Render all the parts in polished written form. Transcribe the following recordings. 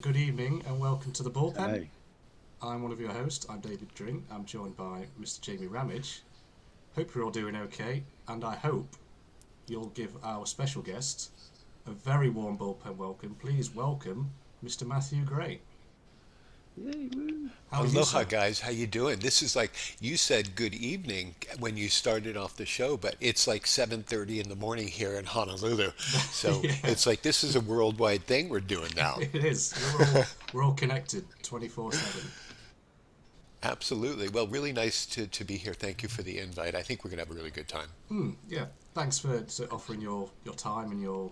good evening and welcome to the Bullpen. Hey, I'm one of your hosts. I'm David Drink. I'm joined by Mr. Jamie Ramage. Hope you're all doing okay, and I hope you'll give our special guest a very warm Bullpen welcome. Please welcome Mr. Matthew Gray. yay, woo. How are you, Aloha, sir? guys. How you doing? This is like you said good evening when you started off the show, but it's like 7:30 in the morning here in Honolulu. So Yeah, it's like this is a worldwide thing we're doing now. it is. We're all connected 24/7. Absolutely. Well, really nice to be here. Thank you for the invite. I think we're gonna have a really good time. Yeah, thanks for offering your time and your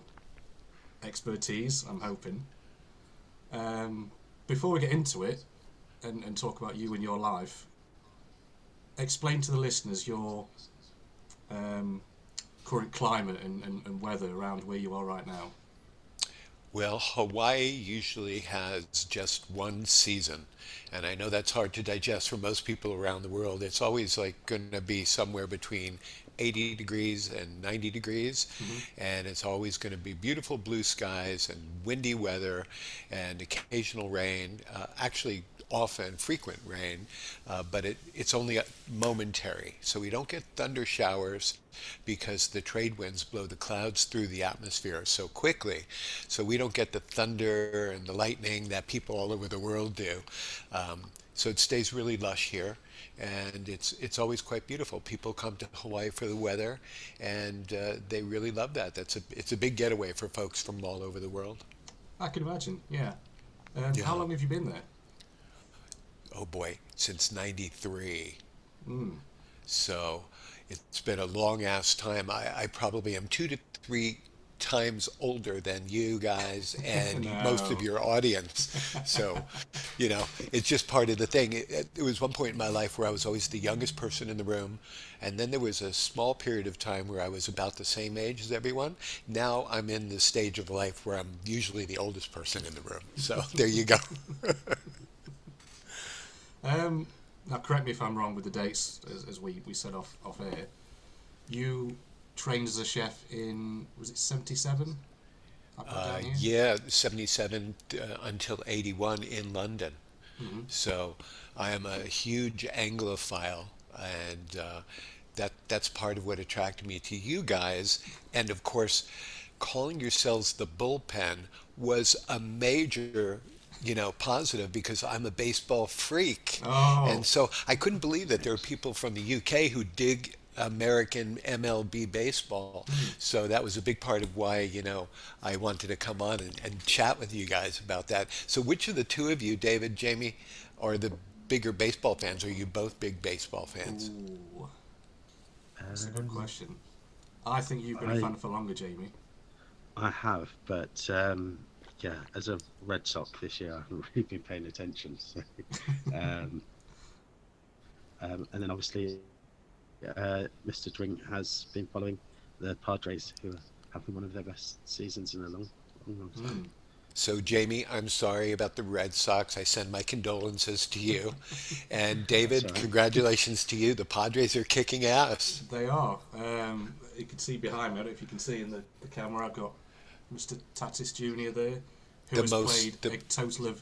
expertise. I'm hoping. Um, Before we get into it and talk about you and your life, explain to the listeners your um, current climate and weather around where you are right now. Well, Hawaii usually has just one season, and I know that's hard to digest for most people around the world. It's always like going to be somewhere between 80 degrees and 90 degrees, Hmm. and it's always going to be beautiful blue skies and windy weather and occasional rain. Actually, often frequent rain, but it's only momentary. So we don't get thunder showers because the trade winds blow the clouds through the atmosphere so quickly. So we don't get the thunder and the lightning that people all over the world do. So it stays really lush here, and it's always quite beautiful. People come to Hawaii for the weather, and they really love that. It's a big getaway for folks from all over the world. I can imagine. Yeah. How Yeah. long have you been there? Oh boy, since '93. Mm. So it's been a long ass time. I probably am 2 to 3 times older than you guys and most of No. your audience. So, it's just part of the thing. There was one point in my life where I was always the youngest person in the room. And then there was a small period of time where I was about the same age as everyone. Now I'm in the stage of life where I'm usually the oldest person in the room. So there you go. Um, Now, correct me if I'm wrong with the dates, as we said off air. You trained as a chef in, was it 77? I put down here. Yeah, 77 until 81 in London. Hmm. So I am a huge Anglophile, and that's part of what attracted me to you guys. And of course, calling yourselves the Bullpen was a major, positive because I'm a baseball freak. And Oh, so I couldn't believe that there are people from the UK who dig American MLB baseball. hmm. So that was a big part of why, I wanted to come on and chat with you guys about that. So which of the two of you, David, Jamie, are the bigger baseball fans? Are you both big baseball fans? Ooh, that's a good Um, question. I think you've been a I fan for longer, Jamie. I have, but yeah, as a Red Sox this year, I haven't really been paying attention. So, um, and then obviously, Mr. Drink has been following the Padres, who are having one of their best seasons in a long, long, long time. Hmm. So, Jamie, I'm sorry about the Red Sox. I send my condolences to you. And That's all David, right. congratulations to you. The Padres are kicking ass. They are. You can see behind me. I don't know if you can see in the camera. I've got Mr. Tatis Jr. there, who The has played most, the, a total of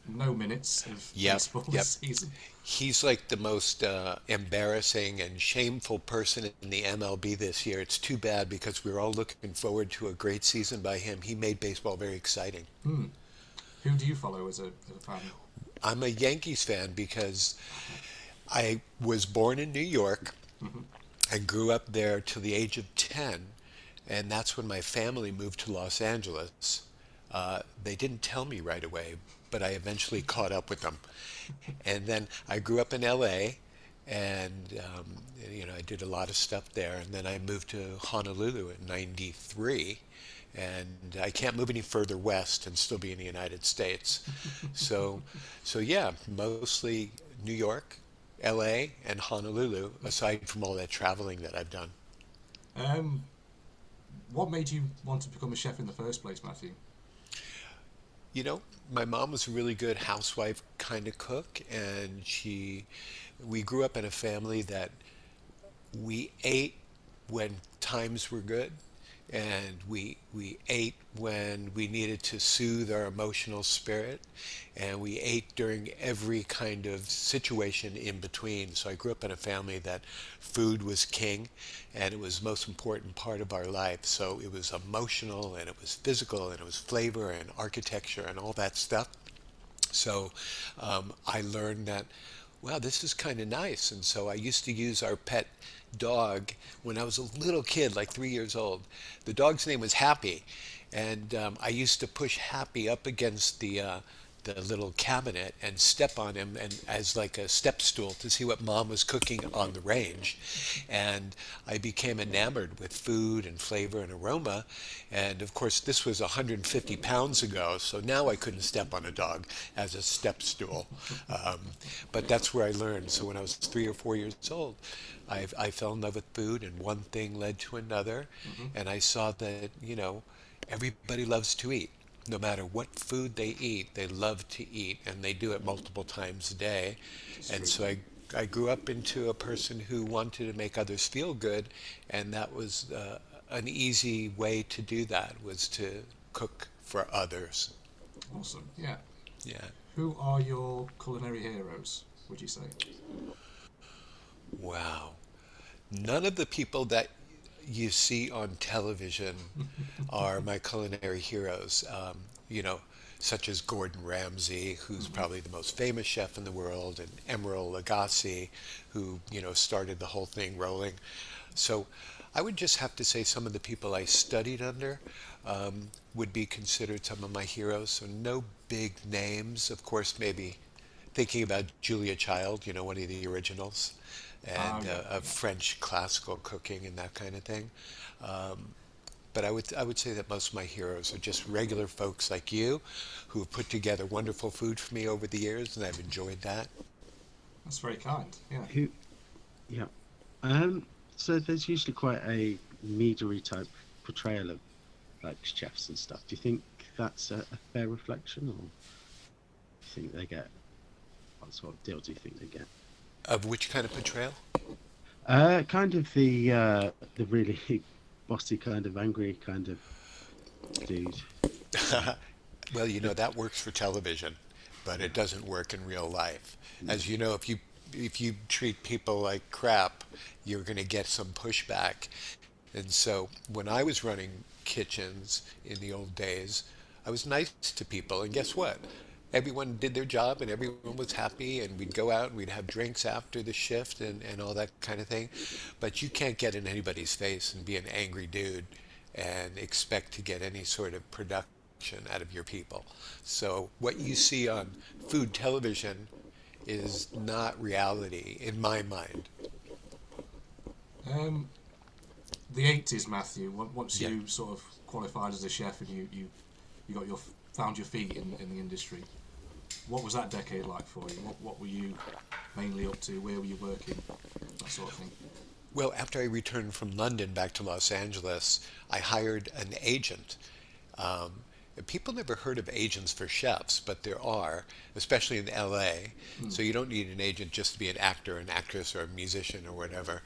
no minutes of yep, baseball yep. this season. He's like the most embarrassing and shameful person in the MLB this year. It's too bad because we were all looking forward to a great season by him. He made baseball very exciting. Hmm. Who do you follow as a fan? I'm a Yankees fan because I was born in New York. Hmm. I grew up there till the age of 10, and that's when my family moved to Los Angeles. They didn't tell me right away, but I eventually caught up with them. And then I grew up in LA, and I did a lot of stuff there. And then I moved to Honolulu in '93, and I can't move any further west and still be in the United States. So, so yeah, mostly New York, LA, and Honolulu, aside from all that traveling that I've done. Um, what made you want to become a chef in the first place, Matthew? You know, my mom was a really good housewife kind of cook, and we grew up in a family that we ate when times were good and we ate when we needed to soothe our emotional spirit, and we ate during every kind of situation in between. So I grew up in a family that food was king, and it was the most important part of our life. So it was emotional, and it was physical, and it was flavor and architecture and all that stuff. So I learned that, wow, this is kind of nice. And so I used to use our pet dog when I was a little kid, like 3 years old. The dog's name was Happy. And I used to push Happy up against the little cabinet and step on him and as like a step stool to see what mom was cooking on the range. And I became enamored with food and flavor and aroma. And of course, this was 150 pounds ago, so now I couldn't step on a dog as a step stool. Um, but that's where I learned. So when I was 3 or 4 years old, I fell in love with food, and one thing led to another. Hmm. And I saw that, everybody loves to eat. No matter what food they eat, they love to eat, and they do it multiple times a day. It's And true. so I grew up into a person who wanted to make others feel good, and that was an easy way to do that was to cook for others. Awesome. Yeah. Yeah. Who are your culinary heroes, would you say? Wow. None of the people that you see on television are my culinary heroes. Such as Gordon Ramsay, who's Hmm. probably the most famous chef in the world, and Emeril Lagasse, who started the whole thing rolling. So I would just have to say some of the people I studied under would be considered some of my heroes. So no big names, of course, maybe thinking about Julia Child, one of the originals, Oh, and yeah, of yeah. French classical cooking and that kind of thing. But I would say that most of my heroes are just regular folks like you who have put together wonderful food for me over the years, and I've enjoyed that. That's very kind. Yeah. Who? Yeah. Um. So there's usually quite a meadery type portrayal of like chefs and stuff. Do you think that's a fair reflection, or do you think they get what sort of deal do you think they get? Of which kind of portrayal? Kind of the really bossy kind of angry kind of dude. Well, that works for television, but it Yeah. doesn't work in real life. As Mm. you know, if you treat people like crap, you're going to get some pushback. And so when I was running kitchens in the old days, I was nice to people, and guess what? Everyone did their job and everyone was happy, and we'd go out and we'd have drinks after the shift and all that kind of thing. But you can't get in anybody's face and be an angry dude and expect to get any sort of production out of your people. So what you see on food television is not reality in my mind. Um, the 80s, Matthew. Once Yeah. you sort of qualified as a chef and you got your found your feet in the industry. What was that decade like for you? What were you mainly up to? Where were you working? That sort of thing. Well, after I returned from London back to Los Angeles, I hired an agent. Um, People never heard of agents for chefs, but there are, especially in LA. Mm. So you don't need an agent just to be an actor, an actress, or a musician or whatever.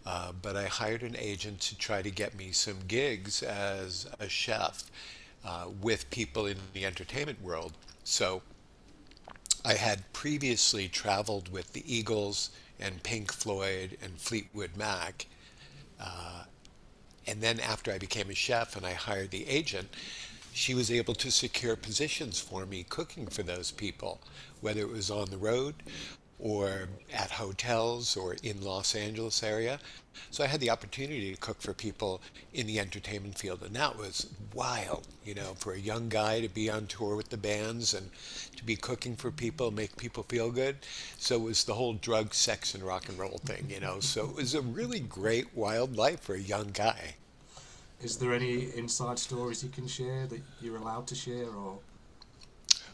But I hired an agent to try to get me some gigs as a chef with people in the entertainment world. So I had previously traveled with the Eagles and Pink Floyd and Fleetwood Mac. And then after I became a chef and I hired the agent, she was able to secure positions for me cooking for those people, whether it was on the road or at hotels or in Los Angeles area. So I had the opportunity to cook for people in the entertainment field, and that was wild, for a young guy to be on tour with the bands and to be cooking for people, make people feel good. So it was the whole drug, sex, and rock and roll thing. So it was a really great wild life for a young guy. Is there any inside stories you can share that you're allowed to share, or?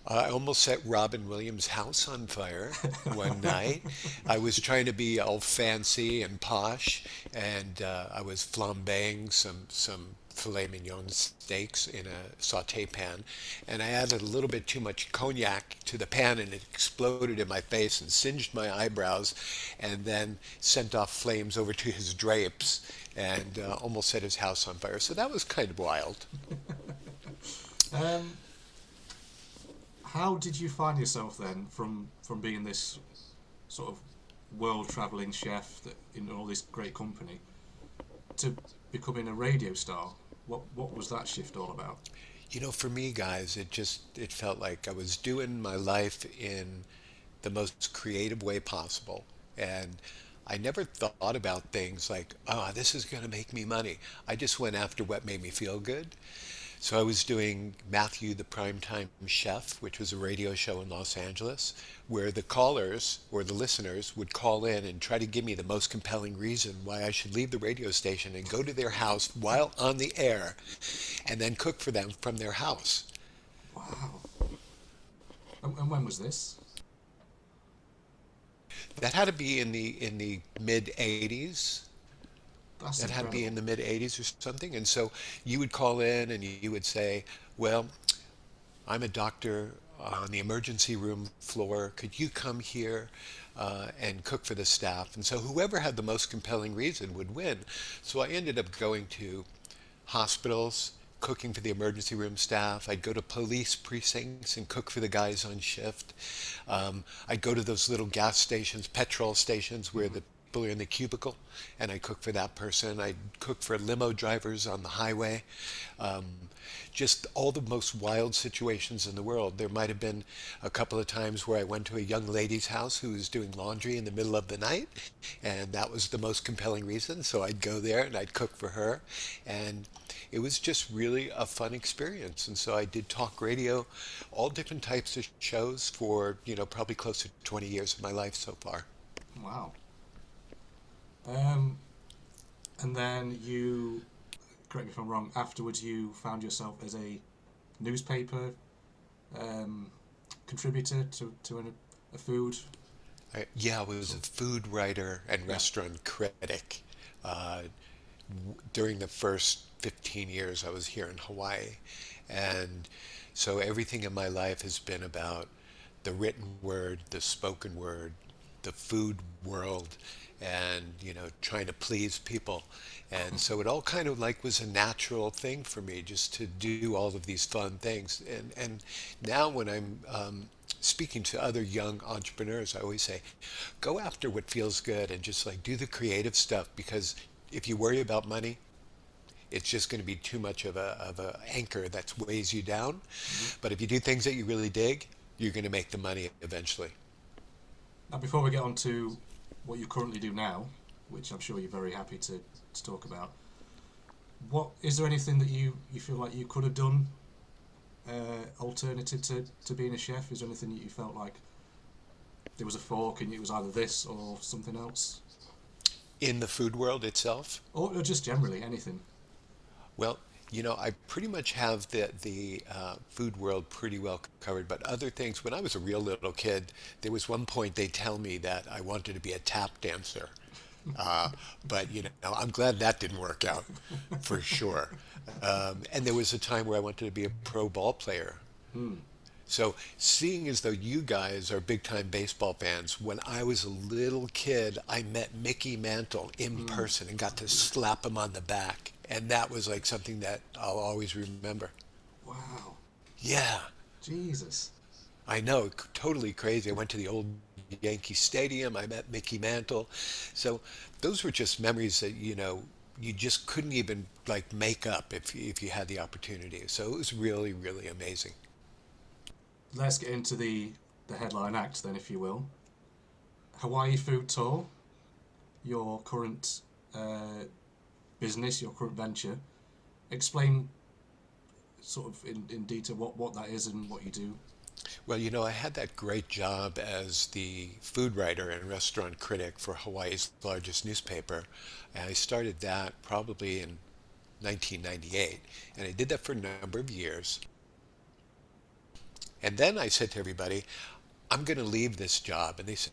I almost set Robin Williams' house on fire one night. I was trying to be all fancy and posh, and I was flambeing some filet mignon steaks in a saute pan, and I added a little bit too much cognac to the pan, and it exploded in my face and singed my eyebrows, and then sent off flames over to his drapes, and almost set his house on fire. So that was kind of wild. Um, how did you find yourself then from being this sort of world traveling chef that in all this great company to becoming a radio star? What was that shift all about? You know, for me, guys, it felt like I was doing my life in the most creative way possible. And I never thought about things like, oh, this is going to make me money. I just went after what made me feel good. So I was doing Matthew the Primetime Chef, which was a radio show in Los Angeles, where the callers or the listeners would call in and try to give me the most compelling reason why I should leave the radio station and go to their house while on the air and then cook for them from their house. Wow. And when was this? That had to be in the mid 80s. That's That had to be in incredible. the mid 80s or something. And so you would call in and you would say, well, I'm a doctor on the emergency room floor. Could you come here and cook for the staff? And so whoever had the most compelling reason would win. So I ended up going to hospitals, cooking for the emergency room staff. I'd go to police precincts and cook for the guys on shift. I'd go to those little gas stations, petrol stations where the people are in the cubicle, and I'd cook for that person. I'd cook for limo drivers on the highway. Um, just all the most wild situations in the world. There might have been a couple of times where I went to a young lady's house who was doing laundry in the middle of the night, and that was the most compelling reason. So I'd go there and I'd cook for her, and it was just really a fun experience. And so I did talk radio, all different types of shows for, probably close to 20 years of my life so far. Wow. Um, and then you, correct me if I'm wrong, afterwards you found yourself as a newspaper um, contributor to a food. Yeah, I was So, a food writer and yeah. restaurant critic. Uh, During the first 15 years I was here in Hawaii. And so everything in my life has been about the written word, the spoken word, the food world, and trying to please people. And so it all kind of like was a natural thing for me just to do all of these fun things. And now when I'm speaking to other young entrepreneurs, I always say, go after what feels good and just like do the creative stuff, because if you worry about money, it's just going to be too much of a anchor that weighs you down. Mhm. But if you do things that you really dig, you're going to make the money eventually. Now, before we get on to what you currently do now, which I'm sure you're very happy to talk about, what is there anything that you feel like you could have done alternative to being a chef? Is there anything that you felt like there was a fork and it was either this or something else? In the food world itself, Or just generally anything? well, I pretty much have the food world pretty well covered. But other things, when I was a real little kid, there was one point they tell me that I wanted to be a tap dancer. Uh, but I'm glad that didn't work out for sure. And there was a time where I wanted to be a pro ball player. Hmm. So, seeing as though you guys are big time baseball fans, when I was a little kid, I met Mickey Mantle in Hmm. person and got to slap him on the back. And that was like something that I'll always remember. Wow. Yeah, Jesus. I know, totally crazy. I went to the old Yankee Stadium, I met Mickey Mantle. So, those were just memories that, you just couldn't even like make up if you had the opportunity. So, it was really, really amazing. Let's get into the headline act then, if you will. Hawaii Food Tour, your current uh, business, your current venture. Explain sort of in detail what that is and what you do. Well, I had that great job as the food writer and restaurant critic for Hawaii's largest newspaper. And I started that probably in 1998. And I did that for a number of years. And then I said to everybody, I'm going to leave this job. And they said,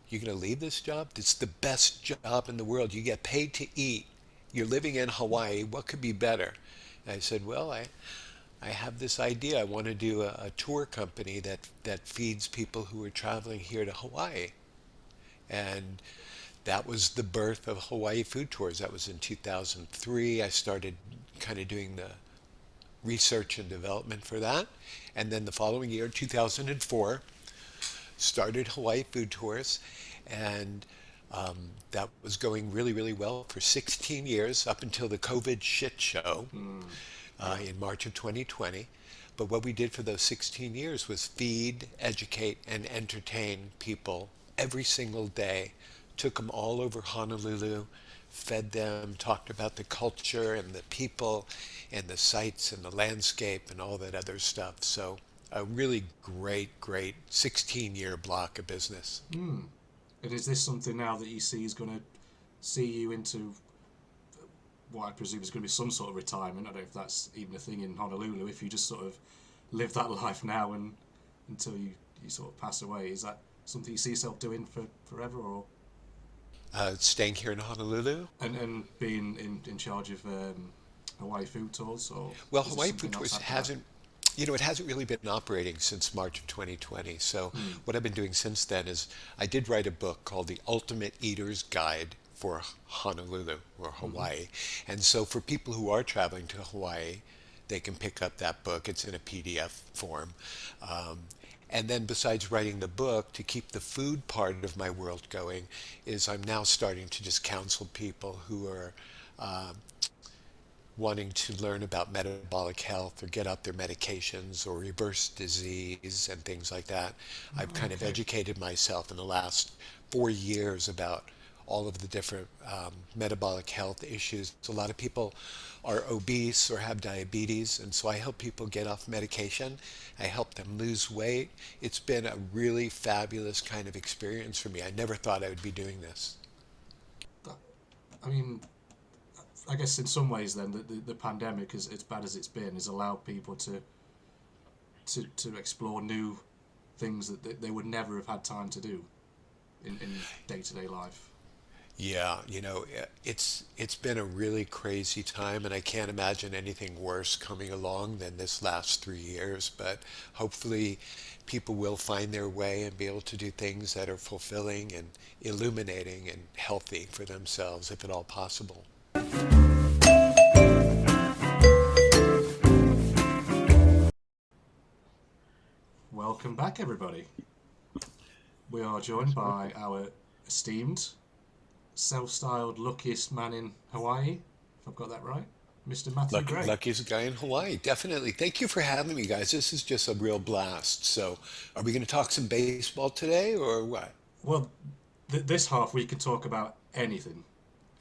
you're going to leave this job? It's the best job in the world. You get paid to eat. You're living in Hawaii. What could be better? I said, well, I have this idea. I want to do a tour company that feeds people who are traveling here to Hawaii. And that was the birth of Hawaii Food Tours. That was in 2003. I started kind of doing the research and development for that. And then the following year, 2004, started Hawaii Food Tours. And that was going really, really well for 16 years up until the COVID shit show Yeah. in March of 2020. But what we did for those 16 years was feed, educate, and entertain people every single day. Took them all over Honolulu, fed them, talked about the culture and the people and the sights and the landscape and all that other stuff. So a really great, great 16-year block of business. Mm. And is this something now that you see is going to see you into what I presume is going to be some sort of retirement? I don't know if that's even a thing in Honolulu. If you just sort of live that life now and until you sort of pass away, is that something you see yourself doing for forever, or Staying here in Honolulu. and being in charge of Hawaii Food Tours, or Well, is there Hawaii Food something else Tours after that? hasn't, it hasn't really been operating since March of 2020. So Mm. what I've been doing since then is I did write a book called The Ultimate Eater's Guide for Honolulu or Mm-hmm. Hawaii. And so for people who are traveling to Hawaii, they can pick up that book. It's in a PDF form. Um, and then besides writing the book, to keep the food part of my world going, is I'm now starting to just counsel people who are uh, wanting to learn about metabolic health or get out their medications or reverse disease and things like that. I've Oh, kind of okay. educated myself in the last 4 years about all of the different metabolic health issues. A lot of people are obese or have diabetes, and so I help people get off medication. I help them lose weight. It's been a really fabulous kind of experience for me. I never thought I would be doing this. That, I mean, I guess in some ways, then the pandemic, as bad as it's been, has allowed people to explore new things that they would never have had time to do in day-to-day life. Yeah, it's been a really crazy time, and I can't imagine anything worse coming along than this last 3 years. But hopefully, people will find their way and be able to do things that are fulfilling and illuminating and healthy for themselves, if at all possible. Welcome back, everybody. We are joined Yes, welcome. by our esteemed, self-styled luckiest man in Hawaii, if I've got that right, Mr. Matthew Gray. Luckiest guy in Hawaii, definitely. Thank you for having me, guys. This is just a real blast. So, are we going to talk some baseball today, or what? Well, this half we can talk about anything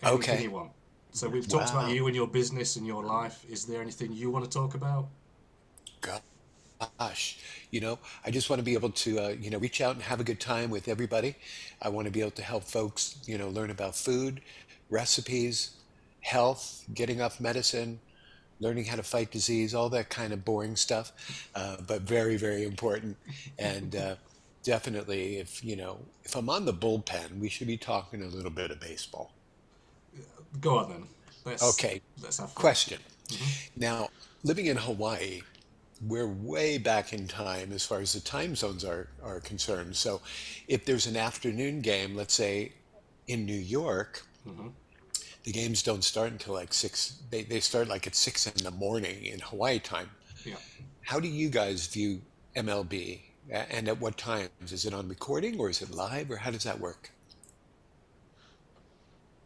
Okay. you want. So we've talked about Wow. you and your business and your life. Is there anything you want to talk about? Gosh, I just want to be able to, reach out and have a good time with everybody. I want to be able to help folks, learn about food, recipes, health, getting off medicine, learning how to fight disease, all that kind of boring stuff, but very, very important. And definitely, if I'm on the bullpen, we should be talking a little bit of baseball. Go on then. Let's Okay, let's have fun. question. Hmm. Now, living in Hawaii, we're way back in time as far as the time zones are concerned. So if there's an afternoon game, let's say in New York, Hmm. the games don't start until like six. They start like at 6 in the morning in Hawaii time. Yeah. How do you guys view MLB? And at what times? Is it on recording or is it live or how does that work?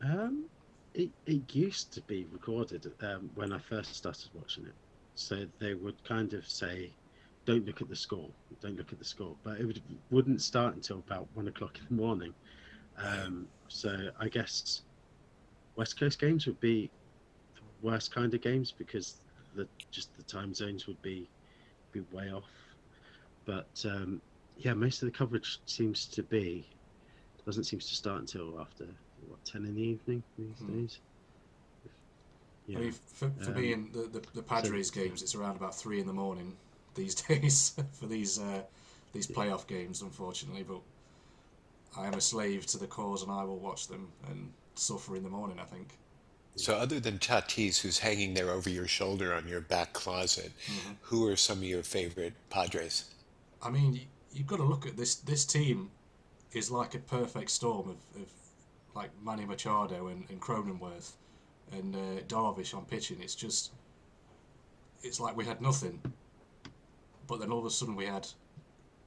Um, it used to be recorded when I first started watching it. So they would kind of say, "Don't look at the score, don't look at the score," but wouldn't start until about 1 o'clock in the morning. Right. So I guess West Coast games would be the worst kind of games because the time zones would be way off. But yeah, most of the coverage seems to be doesn't seem to start until after what 10 in the evening these Hmm. days. I Yeah. mean, for me Um. in the So Padres yeah. games, it's around about 3 in the morning these days for these Yeah. playoff games, unfortunately. But I am a slave to the cause, and I will watch them and suffer in the morning, I think. So other than Tatis, who's hanging there over your shoulder on your back closet, Hmm. who are some of your favorite Padres? I mean, you've got to look at this. This team is like a perfect storm of like Manny Machado and Cronenworth and Darvish on pitching. It's like we had nothing, but then all of a sudden we had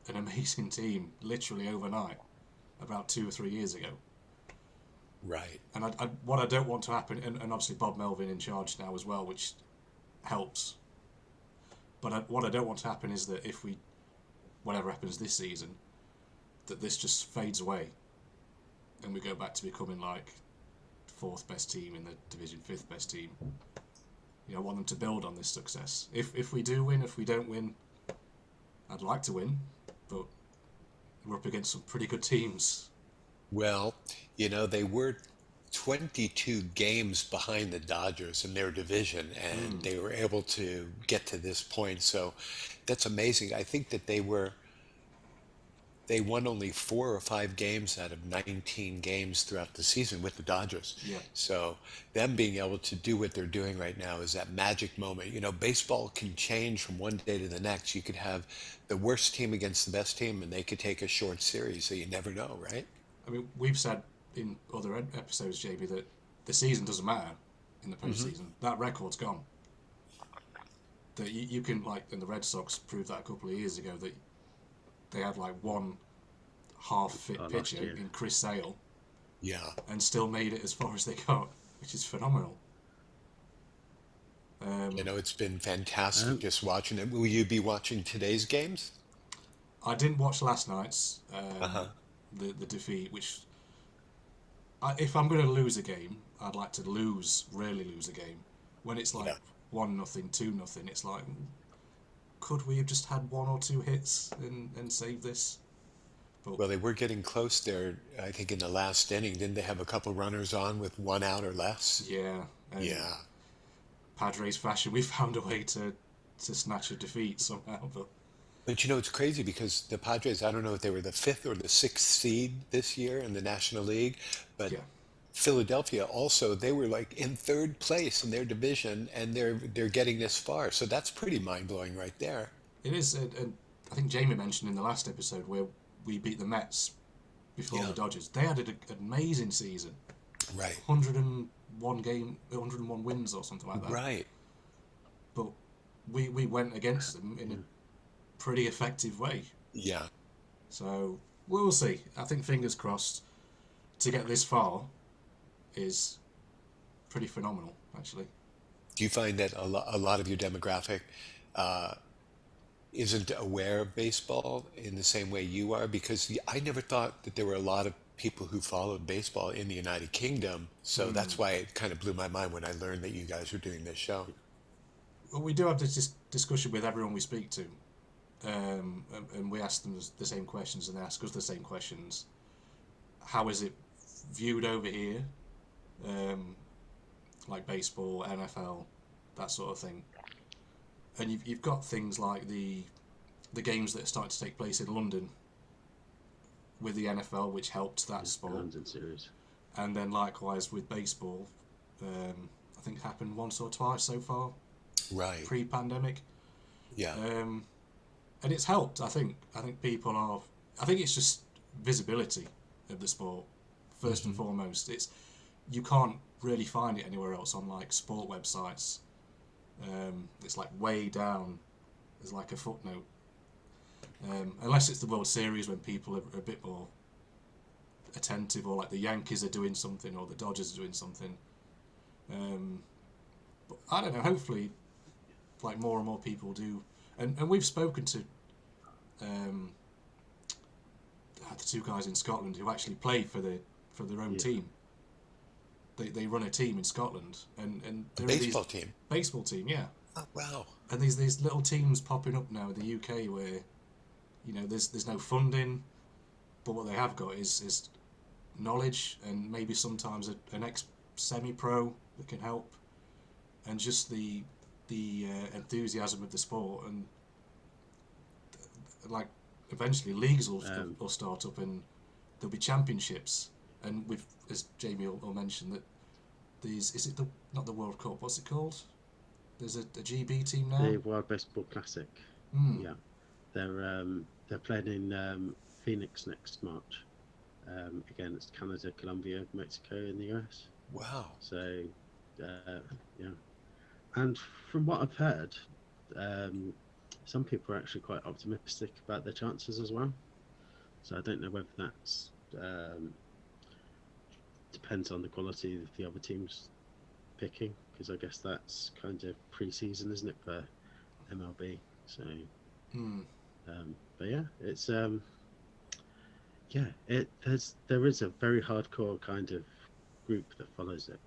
an amazing team literally overnight about 2 or 3 years ago. Right. And what I don't want to happen, and obviously Bob Melvin in charge now as well, which helps. But what I don't want to happen is that if we, whatever happens this season, that this just fades away and we go back to becoming like fourth best team in the division, fifth best team. I want them to build on this success. If we do win, if we don't win, I'd like to win, but we're up against some pretty good teams. Well, they were 22 games behind the Dodgers in their division, and Mm. they were able to get to this point. So that's amazing. I think that they won only 4 or 5 games out of 19 games throughout the season with the Dodgers. Yeah, So them being able to do what they're doing right now is that magic moment. Baseball can change from one day to the next. You could have the worst team against the best team, and they could take a short series. So you never know, right? I mean we've said in other episodes, JB, that the season doesn't matter in the Hmm. postseason. That record's gone. That you can, like, and the Red Sox proved that a couple of years ago, that they had like one half fit Last pitcher year. in Chris Sale Yeah. and still made it as far as they got, which is phenomenal. Um, It's been fantastic Um, just watching it. Will you be watching today's games? I didn't watch last night's Uh-huh. the defeat, which if I'm going to lose a game, I'd like to really lose a game. When it's like Yeah. 1-0, 2-0, it's like, could we have just had one or two hits and saved this? But Well, they were getting close there, I think, in the last inning. Didn't they have a couple runners on with one out or less? yeah, and Yeah. Padres fashion, we found a way to snatch a defeat somehow. But But it's crazy because the Padres, I don't know if they were the fifth or the sixth seed this year in the National League, but yeah, Philadelphia also, they were like in third place in their division and they're getting this far. So that's pretty mind-blowing right there. it is. And I think Jamie mentioned in the last episode where we beat the Mets before the Yeah. Dodgers. They had an amazing season, Right. 101 wins or something like that. Right. But we went against them in a yeah. pretty effective way. Yeah. So we'll see. I think fingers crossed to get this far is pretty phenomenal, actually. Do you find that a lot of your demographic uh, isn't aware of baseball in the same way you are? Because I never thought that there were a lot of people who followed baseball in the United Kingdom. So Mm. that's why it kind of blew my mind when I learned that you guys were doing this show. Well, we do have this discussion with everyone we speak to, and we ask them the same questions, and they ask us the same questions. How is it viewed over here? Um, like baseball, NFL, that sort of thing. And you've got things like the games that are starting to take place in London with the NFL, which helped that The sport, London series. and then likewise with baseball. I think it happened once or twice so far, Right. pre-pandemic, Yeah. um, and it's helped. I think people are. I think it's just visibility of the sport first and Hmm. foremost. You can't really find it anywhere else on like sport websites. It's like way down. There's like a footnote. Unless it's the World Series when people are a bit more attentive, or like the Yankees are doing something, or the Dodgers are doing something. Um, but I don't know. Hopefully, like more and more people do. And we've spoken to um, the two guys in Scotland who actually play for their own Yeah. team. They run a team in Scotland, and A there are these baseball team. baseball team, yeah. Oh, wow. And these little teams popping up now in the UK where there's no funding, but what they have got is knowledge, and maybe sometimes an ex semi pro that can help, and just the enthusiasm of the sport, and like eventually leagues will start up, and there'll be championships, and with, as Jamie will mention, that these. Is it the not the World Cup? What's it called? There's a GB team The now. World Baseball Classic. Hmm. Yeah, they're playing in Phoenix next March. Against Canada, Colombia, Mexico, and the US. Wow. So, yeah. And from what I've heard, um, some people are actually quite optimistic about their chances as well. So I don't know whether that's depends on the quality of the other teams picking, because I guess that's kind of pre-season, isn't it, for MLB? So, Hmm. but yeah, it's yeah, there is a very hardcore kind of group that follows it,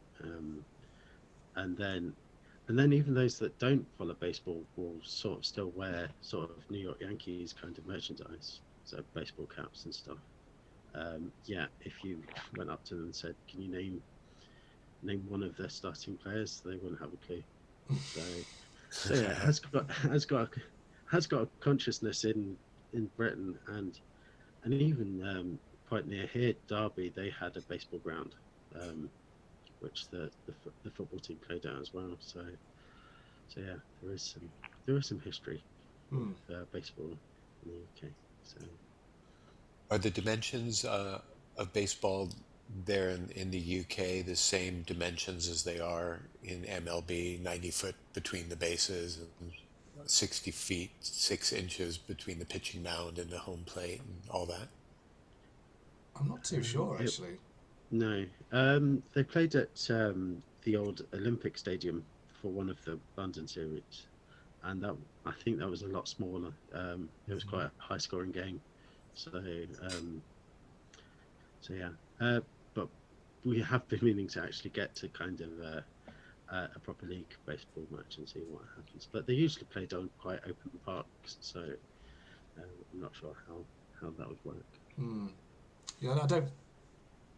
and then even those that don't follow baseball will sort of still wear sort of New York Yankees kind of merchandise, so baseball caps and stuff. Yeah, if you went up to them and said, "Can you name one of their starting players?" they wouldn't have a clue. So, yeah, it has got a consciousness in Britain, and even quite near here, Derby, they had a baseball ground, um, which the football team played at as well. So yeah, there is some history with Hmm. baseball in the UK. So Are the dimensions of baseball there in the UK the same dimensions as they are in MLB? 90 foot between the bases and 60 feet 6 inches between the pitching mound and the home plate and all that. I'm not too sure it actually. no, they played at the old Olympic Stadium for one of the London series, and that I think that was a lot smaller. It was quite a high scoring game. So so yeah, but we have been meaning to actually get to kind of a proper league baseball match and see what happens. But they usually played on quite open parks, so I'm not sure how that would work. Hmm. Yeah, I don't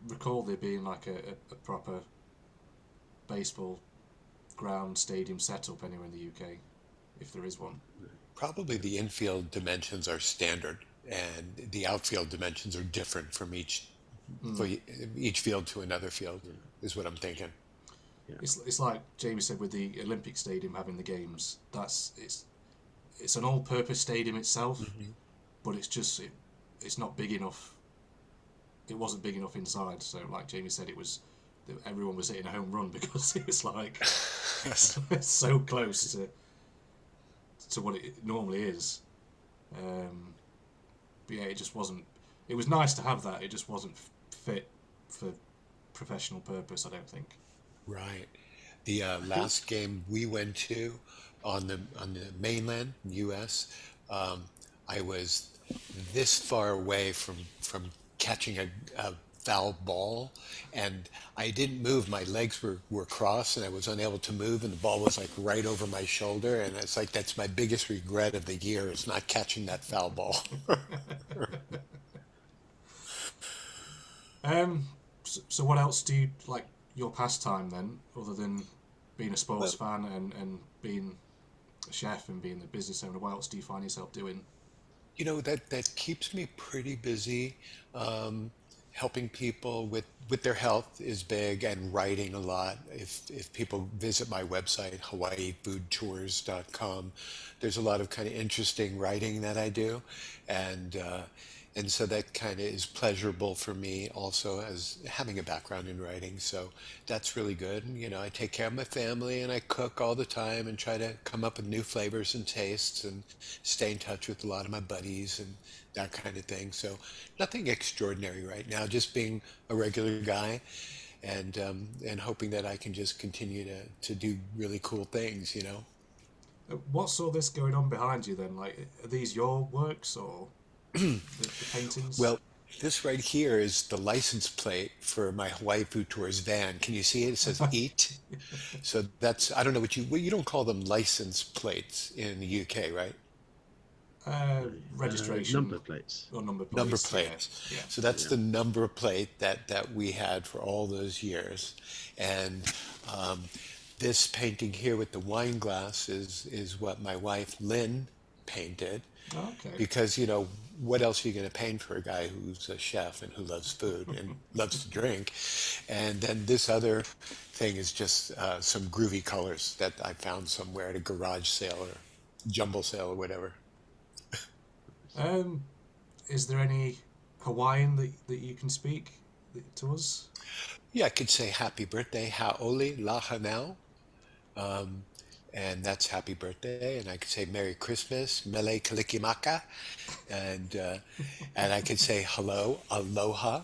recall there being like a proper baseball ground stadium setup anywhere in the UK, if there is one. Probably the infield dimensions are standard, and the outfield dimensions are different from Hmm. for each field to another field, Yeah, is what I'm thinking. yeah, It's like Jamie said with the Olympic Stadium having the games. It's an all-purpose stadium itself, Hmm. but it's not big enough. It wasn't big enough inside. So like Jamie said, everyone was hitting a home run because it was like it's so close to what it normally is. Um, but yeah, it just wasn't. It was nice to have that. It just wasn't fit for professional purpose. I don't think. Right. The I think last game we went to on the mainland U.S., um, I was this far away from catching a foul ball, and I didn't move. My legs were crossed, and I was unable to move, and the ball was like right over my shoulder, and it's like that's my biggest regret of the year is not catching that foul ball. So what else do you like your pastime then, other than being a sports Well, fan and being a chef and being the business owner? What else do you find yourself doing? that keeps me pretty busy. Um, Helping people with their health is big, and writing a lot. If people visit my website, hawaiifoodtours.com, there's a lot of kind of interesting writing that I do, and so that kind of is pleasurable for me also as having a background in writing. So that's really good. And, I take care of my family and I cook all the time and try to come up with new flavors and tastes and stay in touch with a lot of my buddies and that kind of thing. So nothing extraordinary right now, just being a regular guy and hoping that I can just continue to do really cool things. What's all this going on behind you then? Like, are these your works or the paintings? Well, this right here is the license plate for my Hawaii Food Tours van. Can you see it? It says "Eat." So that's I don't know you don't call them license plates in the UK, right? uh, no, Registration number plates. or number Number plates? Yeah, plates. yeah. So that's Yeah, the number plate that we had for all those years. And um, this painting here with the wine glass is what my wife Lynn painted. Okay. because what else are you going to paint for a guy who's a chef and who loves food and loves to drink? And then this other thing is just some groovy colors that I found somewhere at a garage sale or jumble sale or whatever. Um, is there any Hawaiian that you can speak to us? Yeah, I could say happy birthday, haole lahanau, and that's happy birthday. And I could say Merry Christmas, mele kalikimaka, and uh, and I could say hello, aloha,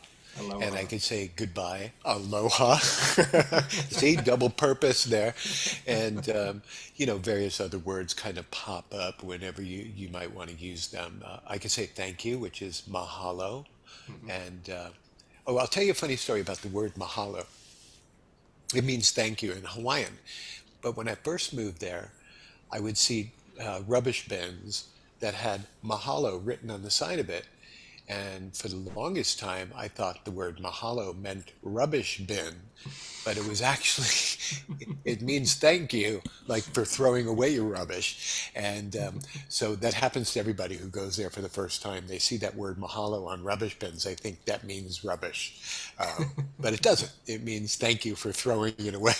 and I Aloha. could say goodbye, aloha. See, double purpose there, and various other words kind of pop up whenever you might want to use them. I could say thank you, which is mahalo, Hmm. and oh, I'll tell you a funny story about the word mahalo. It means thank you in Hawaiian, but when I first moved there, I would see rubbish bins that had mahalo written on the side of it. And for the longest time, I thought the word mahalo meant rubbish bin, but it was actually, it means thank you, like for throwing away your rubbish. And so that happens to everybody who goes there for the first time. They see that word mahalo on rubbish bins, they think that means rubbish. But it doesn't. It means thank you for throwing it away.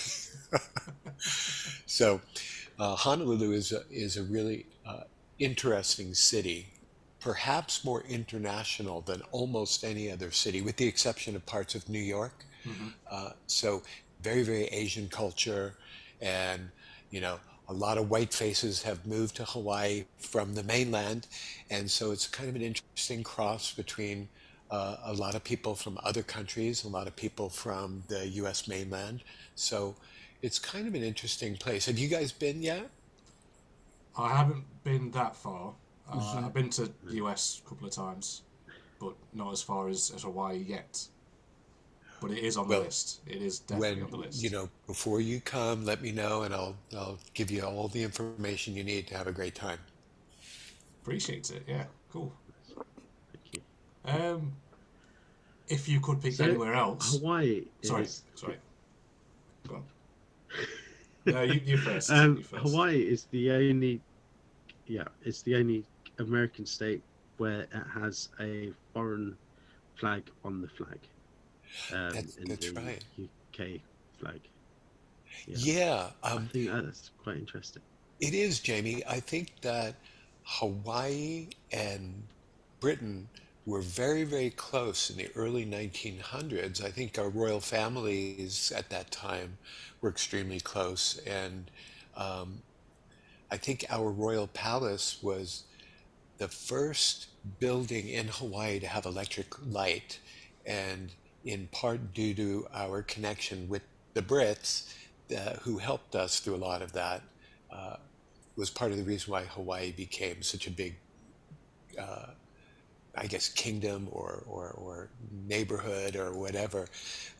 So Honolulu is a really interesting city, perhaps more international than almost any other city, with the exception of parts of New York. Hmm. So very, very Asian culture, and you know, a lot of white faces have moved to Hawaii from the mainland, and so it's kind of an interesting cross between a lot of people from other countries, a lot of people from the U.S. mainland. So it's kind of an interesting place. Have you guys been yet? I haven't been that far. Hmm. I've been to the No. US a couple of times, but not as far as Hawaii yet. But it is on the Well, list. It is definitely when on the list. before you come, let me know, and I'll give you all the information you need to have a great time. Appreciate it. Yeah, cool. Thank you. Um, if you could pick So anywhere else, Hawaii sorry, is sorry, go on. No, you first. You first. Hawaii is the only, yeah, it's the only American state where it has a foreign flag on the flag, in That's the right. UK flag. Yeah, Yeah, I think that's quite interesting. it is, Jamie. I think that Hawaii and Britain were very, very close in the early 1900s. I think our royal families at that time were extremely close, and um, I think our royal palace was the first building in Hawaii to have electric light, and in part due to our connection with the Brits, who helped us through a lot of that, uh, was part of the reason why Hawaii became such a big, uh, I guess, kingdom or neighborhood or whatever,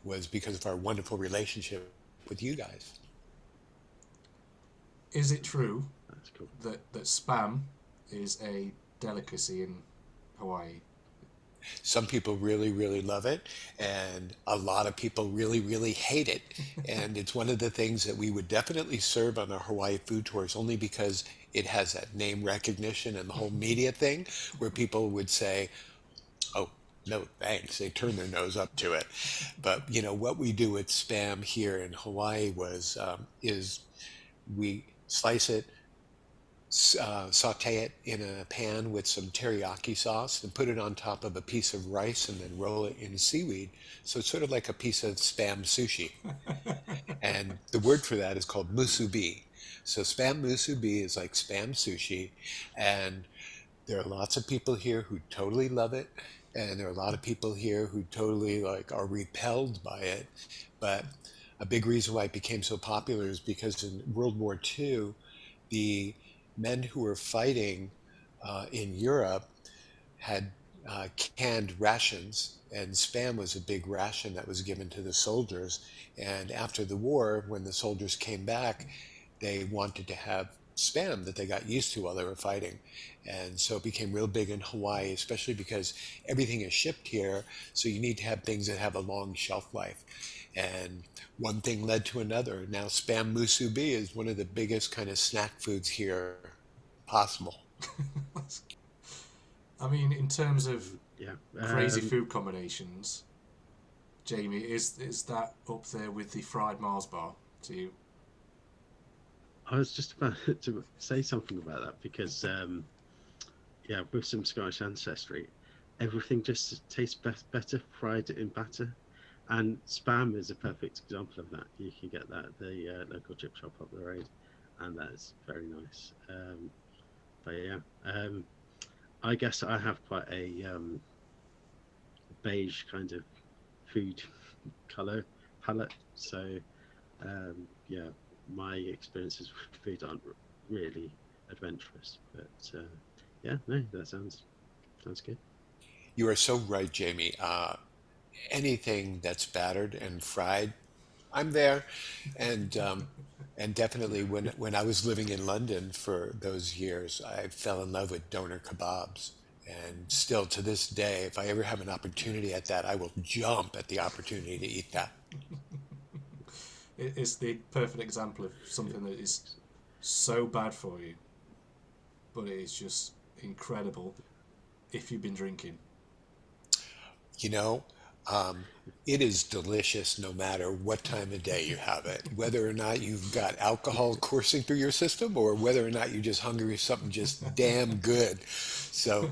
was because of our wonderful relationship with you guys. Is it true That's cool. that spam is a delicacy in Hawaii? Some people really, really love it, and a lot of people really, really hate it. And it's one of the things that we would definitely serve on our Hawaii food tours, only because it has that name recognition and the whole media thing, where people would say, "Oh, no, thanks." They turn their nose up to it. But what we do with spam here in Hawaii is we slice it, saute it in a pan with some teriyaki sauce and put it on top of a piece of rice and then roll it in seaweed. So it's sort of like a piece of spam sushi. And the word for that is called musubi. So spam musubi is like spam sushi. And there are lots of people here who totally love it. And there are a lot of people here who totally like are repelled by it. But a big reason why it became so popular is because in World War II, the men who were fighting in Europe had canned rations, and spam was a big ration that was given to the soldiers. And after the war, when the soldiers came back, they wanted to have spam that they got used to while they were fighting. And so it became real big in Hawaii, especially because everything is shipped here. So you need to have things that have a long shelf life. And one thing led to another. Now, spam musubi is one of the biggest kind of snack foods here possible. I mean, in terms of Yeah. crazy food combinations, Jamie, is that up there with the fried Mars bar to you? I was just about to say something about that because yeah, with some Scottish ancestry, everything just tastes better fried in batter. And spam is a perfect example of that. You can get that at the local chip shop up the road, and that's very nice. But yeah, I guess I have quite a beige kind of food color palette. So yeah, my experiences with food aren't really adventurous. But yeah, no, that sounds good. You are so right, Jamie. Anything that's battered and fried, I'm there. And and definitely when I was living in London for those years, I fell in love with doner kebabs. And still to this day, if I ever have an opportunity at that, I will jump at the opportunity to eat that. It's the perfect example of something that is so bad for you, but it is just incredible if you've been drinking. You know, um, it is delicious no matter what time of day you have it, whether or not you've got alcohol coursing through your system or whether or not you're just hungry for something just damn good. So,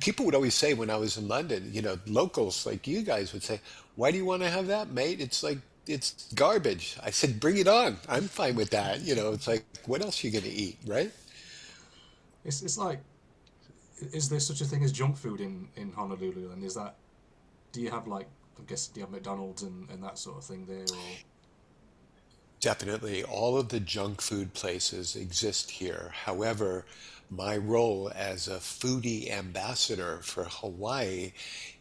people would always say when I was in London, locals like you guys would say, "Why do you want to have that, mate? It's like it's garbage." I said, "Bring it on. I'm fine with that." It's like, what else are you going to eat, right? It's like, is there such a thing as junk food in Honolulu? And is that, do you have like, I guess, do you have McDonald's and that sort of thing there, or? Definitely, all of the junk food places exist here. However, my role as a foodie ambassador for Hawaii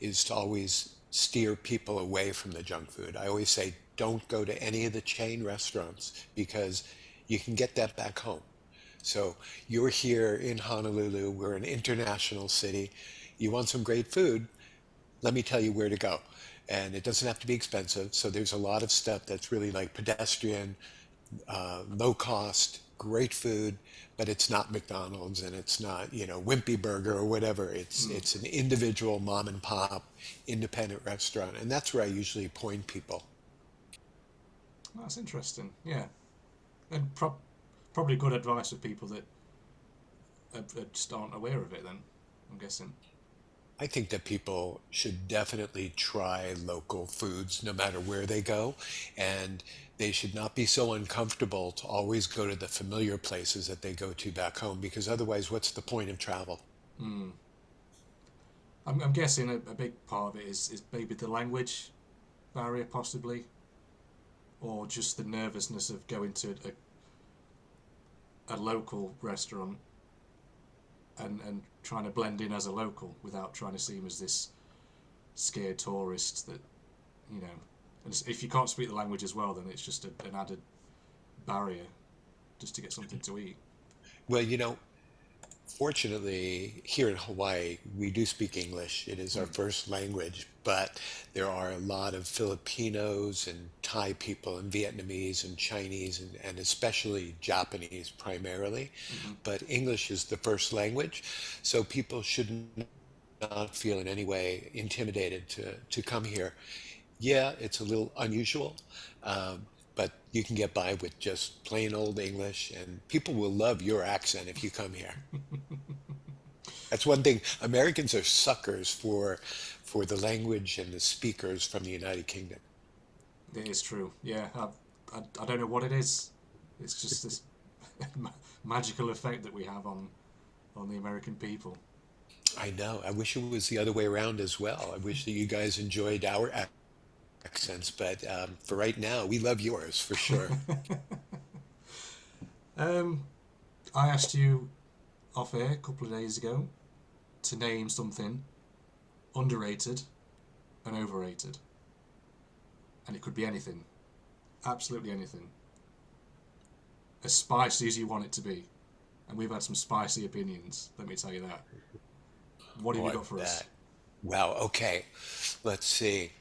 is to always steer people away from the junk food. I always say, don't go to any of the chain restaurants because you can get that back home. So you're here in Honolulu, we're an international city. You want some great food? Let me tell you where to go. And it doesn't have to be expensive. So there's a lot of stuff that's really like pedestrian, low cost, great food, but it's not McDonald's and it's not, Wimpy Burger or whatever. It's Hmm. it's an individual mom and pop independent restaurant, and that's where I usually point people. That's interesting. Yeah, and probably good advice for people that just aren't aware of it. Then I'm guessing. I think that people should definitely try local foods no matter where they go, and they should not be so uncomfortable to always go to the familiar places that they go to back home because otherwise, what's the point of travel? Hmm. I'm guessing a big part of it is maybe the language barrier, possibly, or just the nervousness of going to a local restaurant and trying to blend in as a local without trying to seem as this scared tourist that you know. And if you can't speak the language as well, then it's just an added barrier just to get something to eat. Well, fortunately, here in Hawaii, we do speak English. It is our Hmm. first language, but there are a lot of Filipinos and Thai people and Vietnamese and Chinese and especially Japanese primarily. Mm-hmm. But English is the first language, so people should not feel in any way intimidated to come here. Yeah, it's a little unusual, um, but you can get by with just plain old English, and people will love your accent if you come here. That's one thing. Americans are suckers for the language and the speakers from the United Kingdom. It is true. Yeah, I don't know what it is. It's just this magical effect that we have on the American people. I know. I wish it was the other way around as well. I wish that you guys enjoyed our accents, but for right now, we love yours for sure. um, I asked you off air a couple of days ago to name something underrated and overrated, and it could be anything, absolutely anything, as spicy as you want it to be. And we've had some spicy opinions. Let me tell you that. What have Oh, you I got for us? bet. Wow. Okay. Let's see.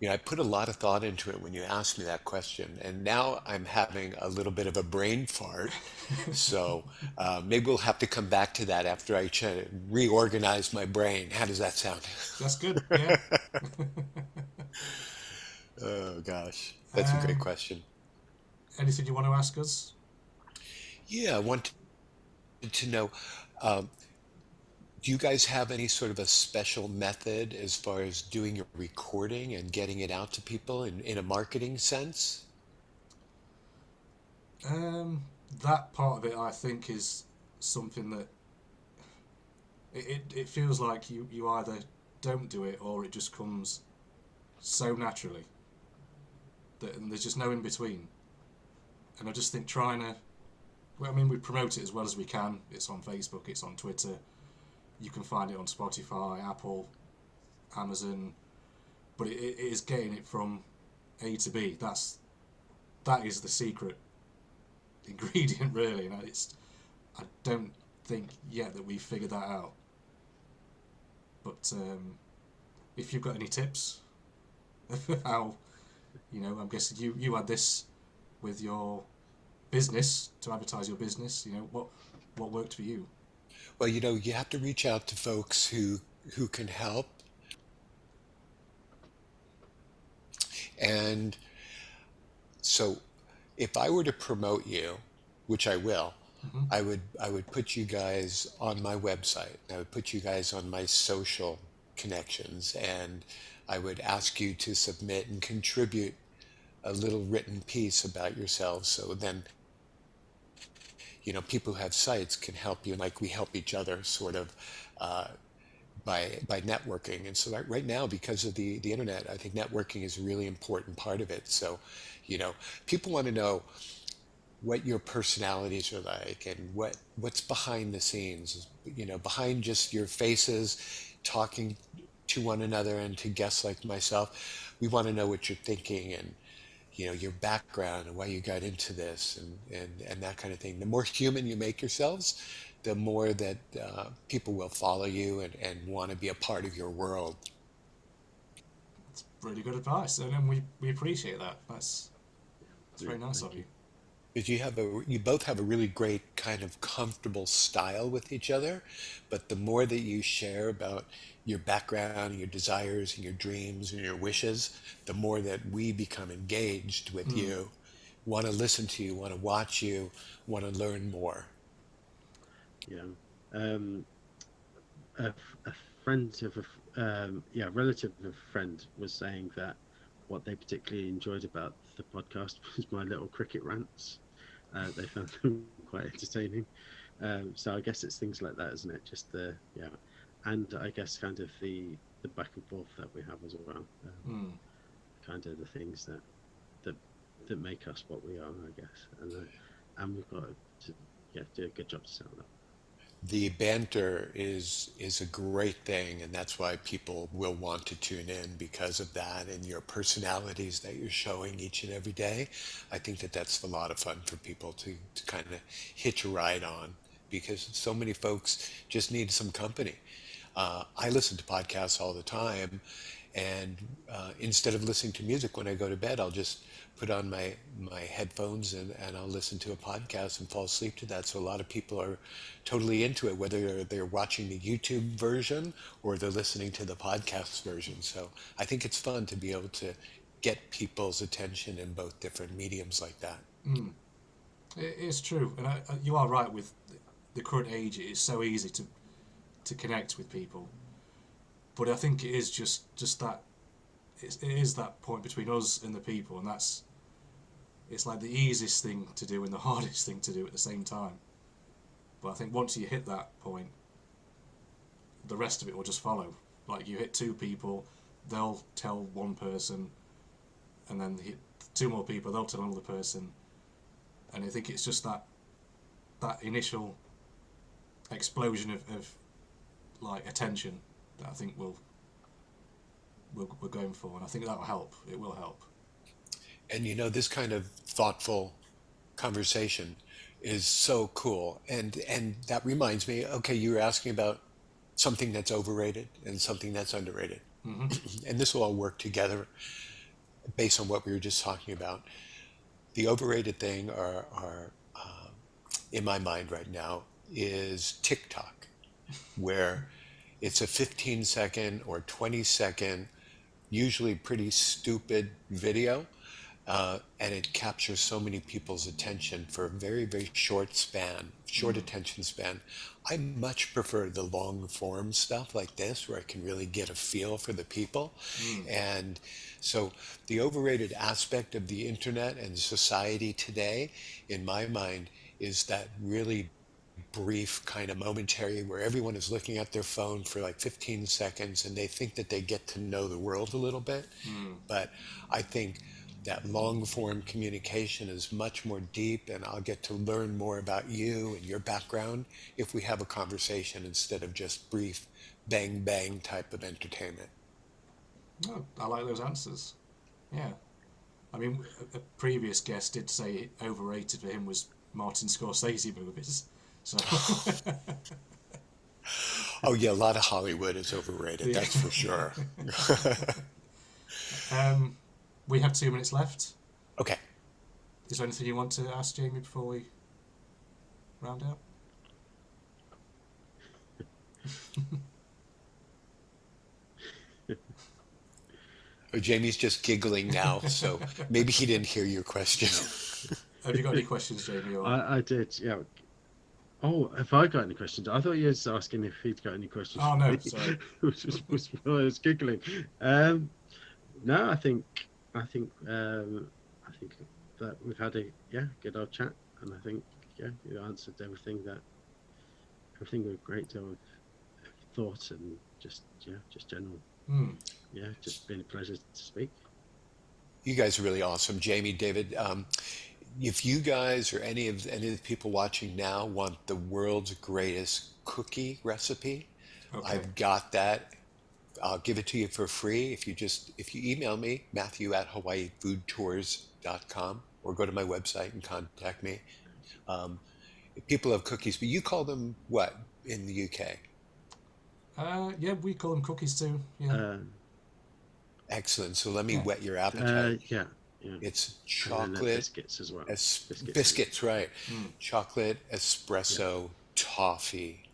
I put a lot of thought into it when you asked me that question, and now I'm having a little bit of a brain fart. So maybe we'll have to come back to that after I reorganize my brain. How does that sound? That's good. Yeah. Oh gosh, that's a great Um, question. anything you want to ask us? Yeah, I wanted to know, um, do you guys have any sort of a special method as far as doing your recording and getting it out to people in a marketing sense? Um, that part of it, I think, is something that it feels like you either don't do it or it just comes so naturally that and there's just no in between. And I just think trying to, well, I mean, we promote it as well as we can. It's on Facebook, it's on Twitter. You can find it on Spotify, Apple, Amazon, but it is getting it from A to B. That is the secret ingredient, really. And I don't think yet that we've figured that out. But if you've got any tips of how, I'm guessing you had this with your business to advertise your business. What worked for you? Well, you have to reach out to folks who can help. And so if I were to promote you, which I will, Mm-hmm. I would put you guys on my website. I would put you guys on my social connections, and I would ask you to submit and contribute a little written piece about yourselves. So then, people who have sites can help you, like we help each other, sort of uh, by networking. And so right now, because of the internet, I think networking is a really important part of it. So, you know, people want to know what your personalities are like and what's behind the scenes, behind just your faces talking to one another and to guests like myself. We want to know what you're thinking and your background and why you got into this and that kind of thing. The more human you make yourselves, the more that people will follow you and want to be a part of your world. It's really good advice, and we appreciate that. That's very Brilliant, nice of thank you. you. Because you both have a really great kind of comfortable style with each other, but the more that you share about your background and your desires and your dreams and your wishes, the more that we become engaged with Mm. you, want to listen to you, want to watch you, want to learn more. Yeah. Um, a friend of a relative of a friend was saying that what they particularly enjoyed about the podcast was my little cricket rants. They found them quite entertaining. So I guess it's things like that, isn't it? Just and I guess kind of the back and forth that we have as well. Mm. Kind of the things that that make us what we are, I guess. And we've got to do a good job to sell that. The banter is a great thing, and that's why people will want to tune in because of that and your personalities that you're showing each and every day. I think that that's a lot of fun for people to kind of hitch a ride on because so many folks just need some company. I listen to podcasts all the time, and instead of listening to music when I go to bed, I'll just put on my headphones and I'll listen to a podcast and fall asleep to that. So a lot of people are totally into it, whether they're watching the YouTube version or they're listening to the podcast version. So I think it's fun to be able to get people's attention in both different mediums like that. Mm. It is true, and you are right with the current age. It is so easy to connect with people, but I think it is just that it is that point between us and the people, and it's like the easiest thing to do and the hardest thing to do at the same time. But I think once you hit that point, the rest of it will just follow. Like you hit two people, they'll tell one person, and then hit two more people, they'll tell another person, and I think it's just that initial explosion of like attention that I think we're going for, and I think that will help. It will help. And this kind of thoughtful conversation is so cool. And that reminds me, okay, you were asking about something that's overrated and something that's underrated. Hmm. And this will all work together based on what we were just talking about. The overrated thing are in my mind right now is TikTok, where it's a 15-second or 20-second, usually pretty stupid video, and it captures so many people's attention for a very, very short attention span. I much prefer the long form stuff like this, where I can really get a feel for the people. Mm. And so the overrated aspect of the internet and society today, in my mind, is that really brief kind of momentary where everyone is looking at their phone for like 15 seconds and they think that they get to know the world a little bit. Mm. But I think that long form communication is much more deep, and I'll get to learn more about you and your background if we have a conversation instead of just brief bang bang type of entertainment. Oh, I like those answers. Yeah. I mean, a previous guest did say overrated for him was Martin Scorsese movies. So, Oh yeah, a lot of Hollywood is overrated, yeah. that's for sure. um, we have 2 minutes left. Okay. Is there anything you want to ask Jamie before we round out? Oh, Jamie's just giggling now, so maybe he didn't hear your question. Have you got any questions, Jamie? Or I did, yeah. Oh, have I got any questions? I thought you were just asking if he'd got any questions oh for no, me, sorry. which was why I was giggling. No, I think, I think that we've had a good old chat, and I think you answered everything with great deal of thought and just general. Hmm. Yeah, just been a pleasure to speak. You guys are really awesome, Jamie, David. If you guys or any of the people watching now want the world's greatest cookie recipe, Okay. I've got that. I'll give it to you for free if you email me, Matthew at hawaiifoodtours.com, or go to my website and contact me. Um, People love cookies, but you call them what in the UK? Yeah, we call them cookies too. Yeah. Uh, Excellent. So let me Yeah. whet your appetite. yeah, yeah, It's and then chocolate biscuits as well. biscuits, right? Hmm. Chocolate Yeah, espresso toffee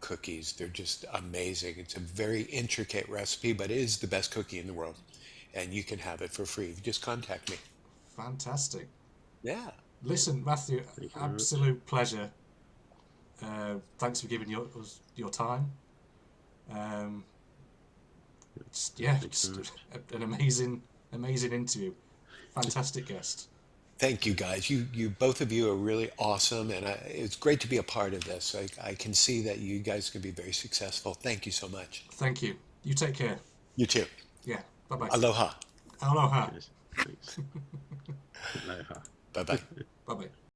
cookies. They're just amazing. It's a very intricate recipe, but it is the best cookie in the world, and you can have it for free. Just contact me. Fantastic. Yeah. Listen, Matthew, thank you very much. absolute pleasure. Thanks for giving us your time. Um, Thank you very just much. an amazing interview. Fantastic guest. Thank you guys. You both of you are really awesome, and it's great to be a part of this. I can see that you guys can be very successful. Thank you so much. Thank you. You take care. You too. Yeah. Bye bye. Aloha. Aloha. Cheers. Thanks. Aloha. Bye bye. Bye bye.